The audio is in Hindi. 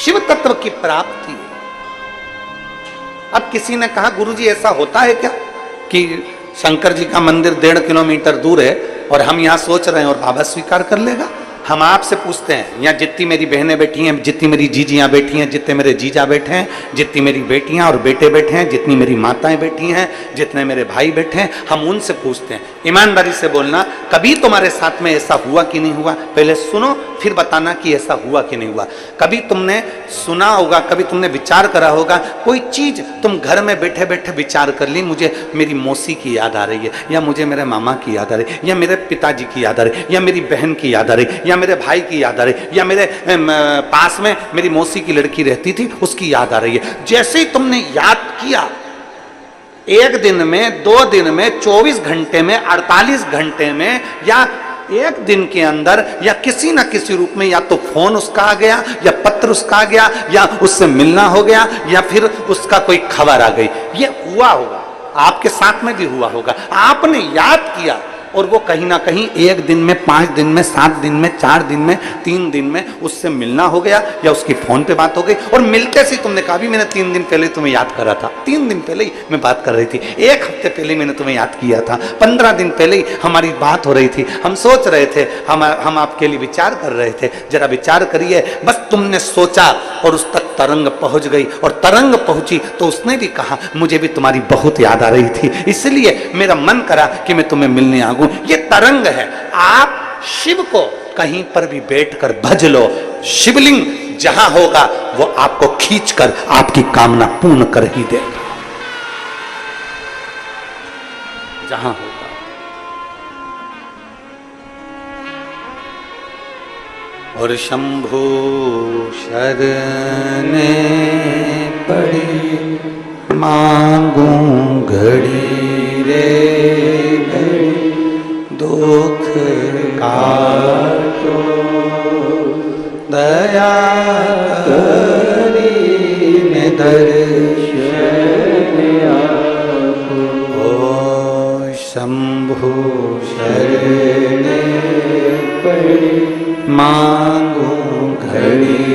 शिव तत्व की प्राप्ति। अब किसी ने कहा गुरुजी ऐसा होता है क्या कि शंकर जी का मंदिर 1.5 किलोमीटर दूर है और हम यहाँ सोच रहे हैं और बाबा स्वीकार कर लेगा? हम आपसे पूछते हैं, यहाँ जितनी मेरी बहनें बैठी हैं, जितनी मेरी जीजियाँ बैठी हैं, जितने मेरे जीजा बैठे हैं, जितनी मेरी बेटियाँ और बेटे बैठे हैं, जितनी मेरी माताएं बैठी हैं, जितने मेरे भाई बैठे हैं, हम उनसे पूछते हैं, ईमानदारी से बोलना, कभी तुम्हारे साथ में ऐसा हुआ कि नहीं हुआ? पहले सुनो फिर बताना कि ऐसा हुआ कि नहीं हुआ। कभी तुमने सुना होगा, कभी तुमने विचार करा होगा, कोई चीज तुम घर में बैठे बैठे विचार कर ली, मुझे मेरी मौसी की याद आ रही है, या मुझे मेरे मामा की याद आ रही है, या मेरे पिताजी की याद आ रही है, या मेरी बहन की याद आ रही है, या मेरे भाई की याद आ रही है, या मेरे पास में मेरी मौसी की लड़की रहती थी उसकी याद आ रही है। जैसे ही तुमने याद किया, 1 दिन में, 2 दिन में, 24 घंटे में, 48 घंटे में, या 1 दिन के अंदर, या किसी ना किसी रूप में, या तो फोन उसका आ गया, या पत्र उसका आ गया, या उससे मिलना हो गया, या फिर उसका कोई खबर आ गई, ये हुआ होगा, आपके साथ में भी हुआ होगा। आपने याद किया और वो कहीं ना कहीं 1 दिन में, 5 दिन में, 7 दिन में, 4 दिन में, 3 दिन में उससे मिलना हो गया, या उसकी फोन पे बात हो गई, और मिलते से तुमने कहा भी मैंने 3 दिन पहले तुम्हें याद करा था, 3 दिन पहले ही मैं बात कर रही थी, 1 हफ्ते पहले मैंने तुम्हें याद किया था, 15 दिन पहले ही हमारी बात हो रही थी, हम सोच रहे थे, हम आपके लिए विचार कर रहे थे, जरा विचार करिए। बस तुमने सोचा और उस तक तरंग पहुंच गई, और तरंग पहुंची तो उसने भी कहा मुझे भी तुम्हारी बहुत याद आ रही थी, इसलिए मेरा मन करा कि मैं तुम्हें मिलने आ। ये तरंग है। आप शिव को कहीं पर भी बैठकर भज लो, शिवलिंग जहां होगा वो आपको खींचकर आपकी कामना पूर्ण कर ही देगा, जहां होगा। और शंभु शरणे पड़ी मांगूं घड़ी रे घड़ी, दुख काटो दया करी दर्शन आपो। ओ शंभु शरणे पड़ी मांगूं घड़ी